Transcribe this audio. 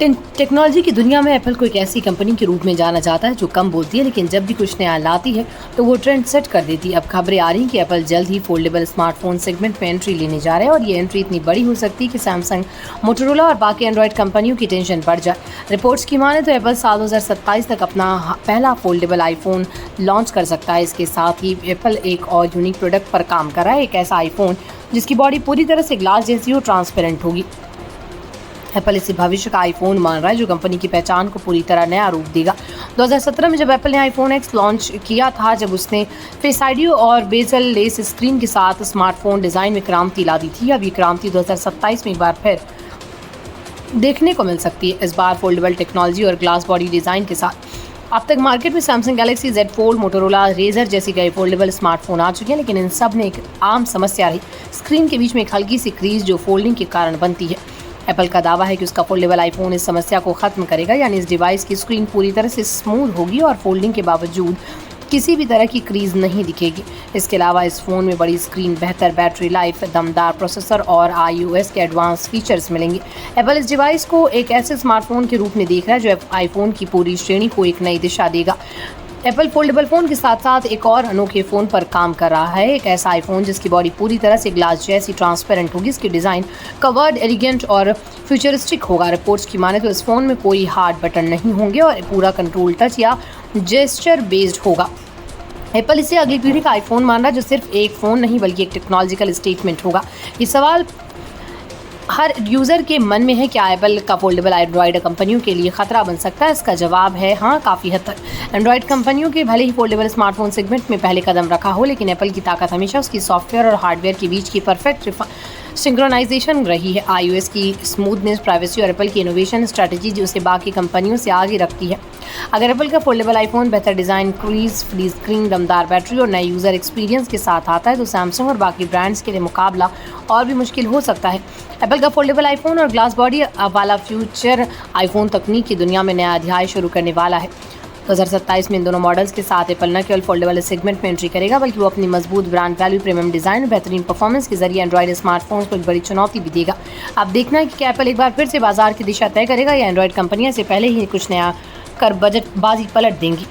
Technology की दुनिया में एप्पल को एक ऐसी कंपनी के रूप में जाना जाता है जो कम बोलती है लेकिन जब भी कुछ नया लाती है तो वो ट्रेंड सेट कर देती है। अब खबरें आ रही हैं कि एप्पल जल्द ही फोल्डेबल स्मार्टफोन सेगमेंट में एंट्री लेने जा रहा है और ये एंट्री इतनी बड़ी हो सकती है कि सैमसंग, मोटोरोला और बाकी एंड्रॉयड कंपनियों की टेंशन बढ़ जाए। रिपोर्ट्स की माने तो एप्पल साल 2027 तक अपना पहला फोल्डेबल आईफोन लॉन्च कर सकता है। इसके साथ ही एप्पल एक और यूनिक प्रोडक्ट पर काम कर रहा है, एक ऐसा आईफोन जिसकी बॉडी पूरी तरह से ग्लास जैसी और ट्रांसपेरेंट होगी। एप्पल इसे भविष्य का आईफोन मान रहा है जो कंपनी की पहचान को पूरी तरह नया रूप देगा। 2017 में जब एप्पल ने आईफोन एक्स लॉन्च किया था, जब उसने फेस आईडी और बेजल लेस स्क्रीन के साथ स्मार्टफोन डिज़ाइन में क्रांति ला दी थी। अब ये क्रांति 2027 में एक बार फिर देखने को मिल सकती है, इस बार फोल्डेबल टेक्नोलॉजी और ग्लास बॉडी डिज़ाइन के साथ। अब तक मार्केट में Samsung Galaxy Z Fold, Motorola Razr जैसे कई फोल्डेबल स्मार्टफोन आ चुके हैं, लेकिन इन सब में एक आम समस्या रही स्क्रीन के बीच में एक हल्की सी क्रीज जो फोल्डिंग के कारण बनती है। एप्पल का दावा है कि उसका फोल्डेबल आईफोन इस समस्या को खत्म करेगा, यानी इस डिवाइस की स्क्रीन पूरी तरह से स्मूथ होगी और फोल्डिंग के बावजूद किसी भी तरह की क्रीज नहीं दिखेगी। इसके अलावा इस फ़ोन में बड़ी स्क्रीन, बेहतर बैटरी लाइफ, दमदार प्रोसेसर और iOS के एडवांस फीचर्स मिलेंगे। एप्पल इस डिवाइस को एक ऐसे स्मार्टफोन के रूप में देख रहा है जो आईफोन की पूरी श्रेणी को एक नई दिशा देगा। एप्पल फोल्डेबल फ़ोन के साथ साथ एक और अनोखे फ़ोन पर काम कर रहा है, एक ऐसा आईफोन जिसकी बॉडी पूरी तरह से ग्लास जैसी ट्रांसपेरेंट होगी। इसकी डिज़ाइन कवर्ड, एलिगेंट और फ्यूचरिस्टिक होगा। रिपोर्ट्स की माने तो इस फ़ोन में कोई हार्ड बटन नहीं होंगे और पूरा कंट्रोल टच या जेस्चर बेस्ड होगा। एप्पल इसे अगली पीढ़ी का आईफोन मान रहा है जो सिर्फ एक फ़ोन नहीं बल्कि एक टेक्नोलॉजिकल स्टेटमेंट होगा। ये सवाल हर यूज़र के मन में है, क्या एप्पल का फोल्डेबल एंड्रॉयड कंपनियों के लिए खतरा बन सकता है? इसका जवाब है हाँ, काफ़ी हद तक। एंड्रॉयड कंपनियों के भले ही फोल्डेबल स्मार्टफोन सेगमेंट में पहले कदम रखा हो, लेकिन एप्पल की ताकत हमेशा उसकी सॉफ्टवेयर और हार्डवेयर के बीच की परफेक्ट सिंक्रोनाइजेशन रही है। iOS की स्मूथनेस, प्राइवेसी और एप्पल की इनोवेशन स्ट्रैटेजी जो उसे बाकी कंपनियों से आगे रखती है। अगर एप्पल का फोल्डेबल आईफोन बेहतर डिज़ाइन, क्रीज फ्री स्क्रीन, दमदार बैटरी और नए यूज़र एक्सपीरियंस के साथ आता है तो सैमसंग और बाकी ब्रांड्स के लिए मुकाबला और भी मुश्किल हो सकता है। एप्पल का फोल्डेबल आईफोन और ग्लास बॉडी वाला फ्यूचर आईफोन तकनीक की दुनिया में नया अध्याय शुरू करने वाला है। 2027 में इन दोनों मॉडल्स के साथ एप्पल न केवल फोल्डेबल सेगमेंट में एंट्री करेगा बल्कि वो अपनी मजबूत ब्रांड वैल्यू, प्रीमियम डिज़ाइन और बेहतरीन परफॉर्मेंस के जरिए एंड्रॉयड स्मार्टफोन्स को एक बड़ी चुनौती भी देगा। अब देखना है कि क्या एप्पल एक बार फिर से बाजार की दिशा तय करेगा या एंड्रॉयड कंपनियां से पहले ही कुछ नया कर बजट बाजी पलट देंगी।